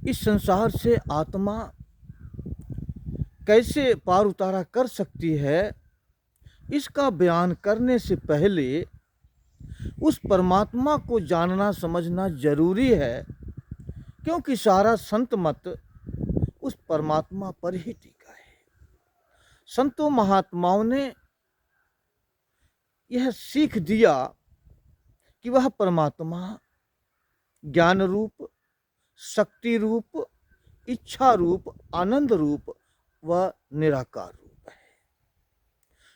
इस संसार से आत्मा कैसे पार उतारा कर सकती है, इसका बयान करने से पहले उस परमात्मा को जानना समझना जरूरी है, क्योंकि सारा संत मत उस परमात्मा पर ही टिका है। संतों महात्माओं ने यह सीख दिया कि वह परमात्मा ज्ञान रूप, शक्ति रूप, इच्छा रूप, आनंद रूप व निराकार रूप है।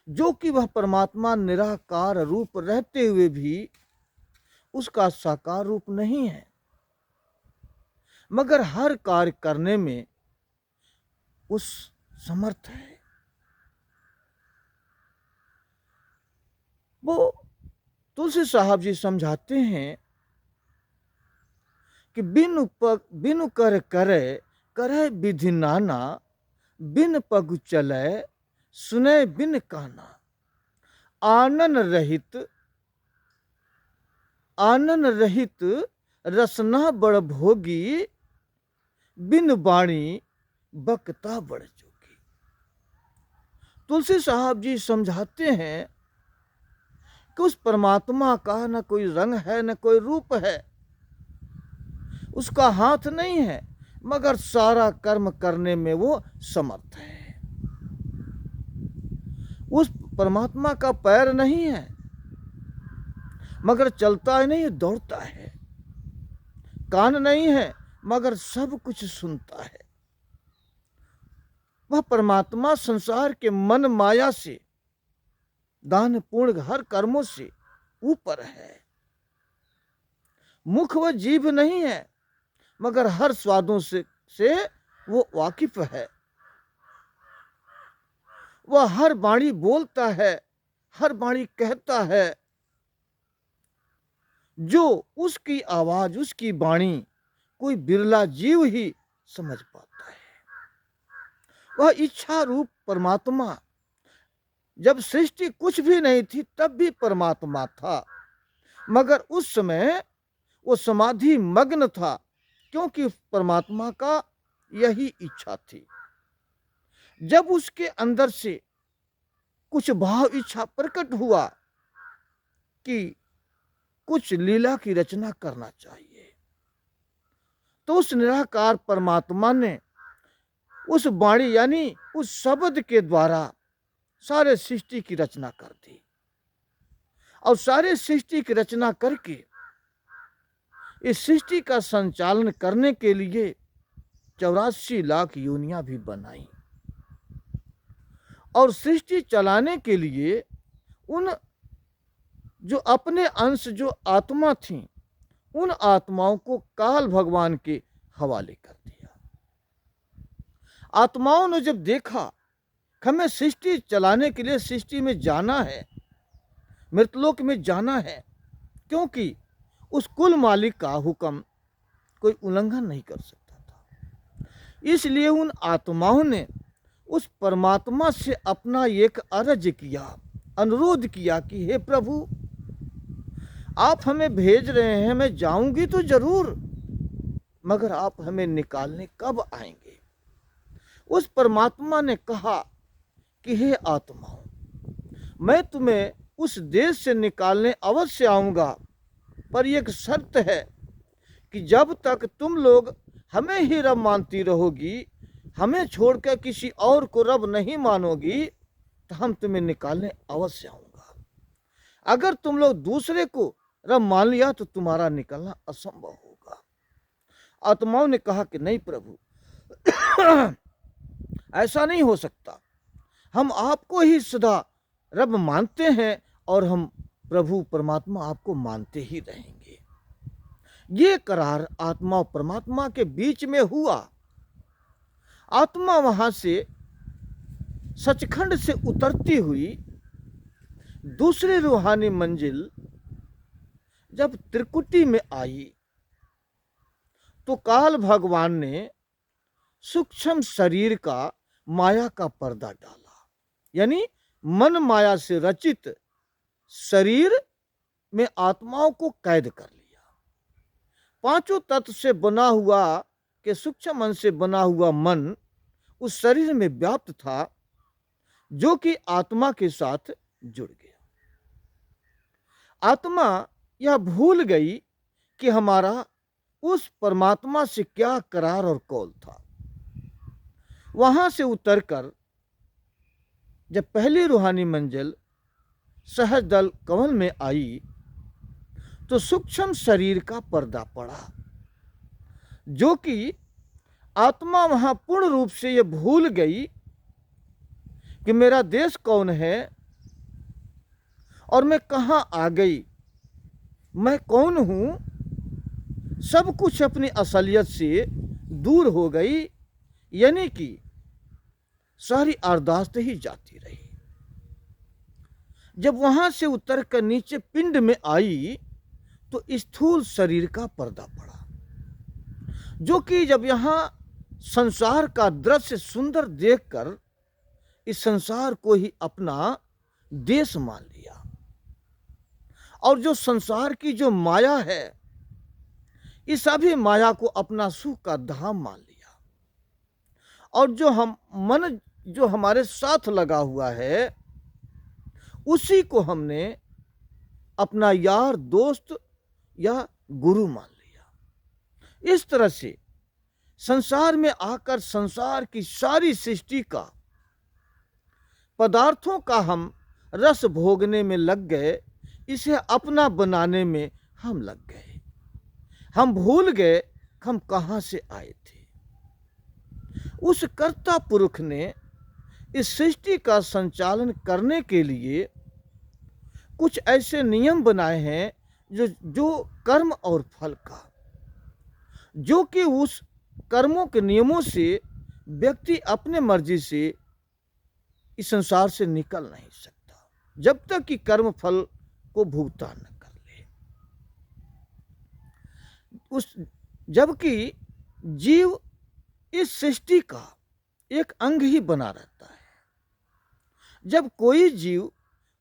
जो कि वह परमात्मा निराकार रूप रहते हुए भी उसका साकार रूप नहीं है, मगर हर कार्य करने में उस समर्थ है। वो तुलसी साहब जी समझाते हैं कि बिनु कर करे करे विधि नाना, बिन पग चले सुने बिन काना। आनन रहित रसना बड़ भोगी, बिन बाणी बकता बड़ जोगी। तुलसी साहब जी समझाते हैं कि उस परमात्मा का न कोई रंग है न कोई रूप है, उसका हाथ नहीं है, मगर सारा कर्म करने में वो समर्थ है। उस परमात्मा का पैर नहीं है, मगर चलता ही नहीं, दौड़ता है। कान नहीं है, मगर सब कुछ सुनता है। वह परमात्मा संसार के मन माया से, दान पुण्य हर कर्मों से ऊपर है। मुख व जीभ नहीं है, मगर हर स्वादों से वो वाकिफ है। वह हर वाणी बोलता है, हर वाणी कहता है। जो उसकी आवाज, उसकी वाणी कोई बिरला जीव ही समझ पाता है। वह इच्छा रूप परमात्मा जब सृष्टि कुछ भी नहीं थी तब भी परमात्मा था, मगर उस समय वो समाधि मग्न था, क्योंकि परमात्मा का यही इच्छा थी। जब उसके अंदर से कुछ भाव इच्छा प्रकट हुआ कि कुछ लीला की रचना करना चाहिए, तो उस निराकार परमात्मा ने उस वाणी यानी उस शब्द के द्वारा सारे सृष्टि की रचना कर दी। और सारे सृष्टि की रचना करके इस सृष्टि का संचालन करने के लिए 84 लाख योनियां भी बनाई। और सृष्टि चलाने के लिए उन जो अपने अंश जो आत्मा थी, उन आत्माओं को काल भगवान के हवाले कर दिया। आत्माओं ने जब देखा हमें सृष्टि चलाने के लिए सृष्टि में जाना है, मृतलोक में जाना है, क्योंकि उस कुल मालिक का हुक्म कोई उल्लंघन नहीं कर सकता था। इसलिए उन आत्माओं ने उस परमात्मा से अपना एक अर्ज किया, अनुरोध किया कि हे प्रभु, आप हमें भेज रहे हैं, मैं जाऊंगी तो जरूर, मगर आप हमें निकालने कब आएंगे? उस परमात्मा ने कहा कि हे आत्माओं, मैं तुम्हें उस देश से निकालने अवश्य आऊंगा, पर एक शर्त है कि जब तक तुम लोग हमें ही रब मानती रहोगी, हमें छोड़कर किसी और को रब नहीं मानोगी, तो हम तुम्हें निकालने अवश्य आऊंगा। अगर तुम लोग दूसरे को रब मान लिया तो तुम्हारा निकलना असंभव होगा। आत्माओं ने कहा कि नहीं प्रभु, ऐसा नहीं हो सकता, हम आपको ही सदा रब मानते हैं और हम प्रभु परमात्मा आपको मानते ही रहेंगे। ये करार आत्मा और परमात्मा के बीच में हुआ। आत्मा वहां से सचखंड से उतरती हुई दूसरी रूहानी मंजिल जब त्रिकुटी में आई, तो काल भगवान ने सूक्ष्म शरीर का माया का पर्दा डाला, यानी मन माया से रचित शरीर में आत्माओं को कैद कर लिया। पांचों तत्व से बना हुआ के सूक्ष्म मन से बना हुआ मन उस शरीर में व्याप्त था, जो कि आत्मा के साथ जुड़ गया। आत्मा यह भूल गई कि हमारा उस परमात्मा से क्या करार और कौल था। वहां से उतरकर जब पहली रूहानी मंजिल सहज दल कमल में आई, तो सूक्ष्म शरीर का पर्दा पड़ा, जो कि आत्मा वहां पूर्ण रूप से यह भूल गई कि मेरा देश कौन है और मैं कहां आ गई, मैं कौन हूं। सब कुछ अपनी असलियत से दूर हो गई, यानी कि सारी अरदास ही जाती रही। जब वहां से उतर कर नीचे पिंड में आई, तो स्थूल शरीर का पर्दा पड़ा, जो कि जब यहां संसार का दृश्य सुंदर देखकर इस संसार को ही अपना देश मान लिया, और जो संसार की जो माया है, इस सभी माया को अपना सुख का धाम मान लिया, और जो हम मन जो हमारे साथ लगा हुआ है, उसी को हमने अपना यार, दोस्त या गुरु मान लिया। इस तरह से संसार में आकर संसार की सारी सृष्टि का, पदार्थों का हम रस भोगने में लग गए, इसे अपना बनाने में हम लग गए। हम भूल गए हम कहां से आए थे। उस कर्ता पुरुष ने इस सृष्टि का संचालन करने के लिए कुछ ऐसे नियम बनाए हैं, जो कर्म और फल का, जो कि उस कर्मों के नियमों से व्यक्ति अपने मर्जी से इस संसार से निकल नहीं सकता, जब तक कि कर्म फल को भुगतान न कर ले। जबकि जीव इस सृष्टि का एक अंग ही बना रहता है। जब कोई जीव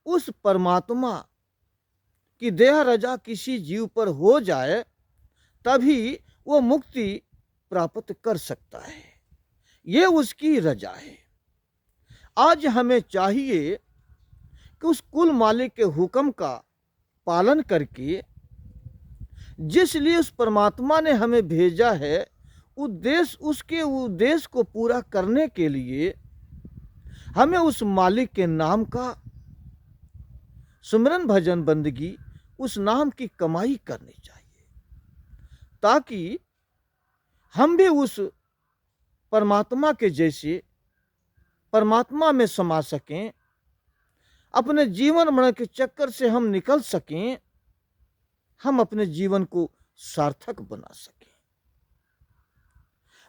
उस परमात्मा की दया रजा किसी जीव पर हो जाए, तभी वो मुक्ति प्राप्त कर सकता है। ये उसकी रजा है। आज हमें चाहिए कि उस कुल मालिक के हुक्म का पालन करके, जिस लिए उस परमात्मा ने हमें भेजा है, उसके उद्देश्य को पूरा करने के लिए हमें उस मालिक के नाम का सुमिरन भजन बंदगी, उस नाम की कमाई करनी चाहिए, ताकि हम भी उस परमात्मा के जैसे परमात्मा में समा सकें, अपने जीवन मरण के चक्कर से हम निकल सकें, हम अपने जीवन को सार्थक बना सकें।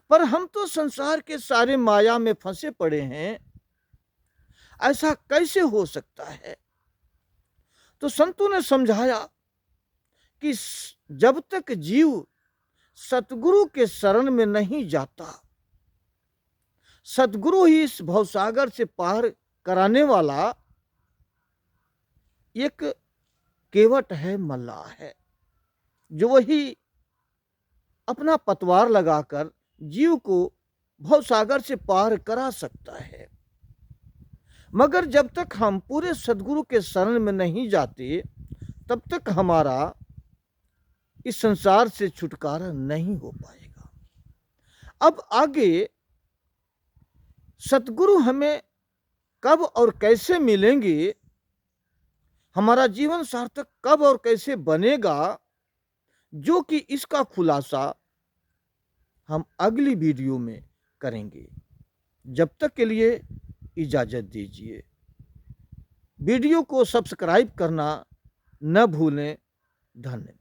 पर हम तो संसार के सारे माया में फंसे पड़े हैं। ऐसा कैसे हो सकता है? तो संतों ने समझाया कि जब तक जीव सतगुरु के शरण में नहीं जाता, सतगुरु ही इस भवसागर से पार कराने वाला एक केवट है, मल्लाह है, जो वही अपना पतवार लगाकर जीव को भवसागर से पार करा सकता है। मगर जब तक हम पूरे सद्गुरु के शरण में नहीं जाते, तब तक हमारा इस संसार से छुटकारा नहीं हो पाएगा। अब आगे सतगुरु हमें कब और कैसे मिलेंगे, हमारा जीवन सार्थक कब और कैसे बनेगा, जो कि इसका खुलासा हम अगली वीडियो में करेंगे। जब तक के लिए इजाज़त दीजिए। वीडियो को सब्सक्राइब करना न भूलें। धन्यवाद।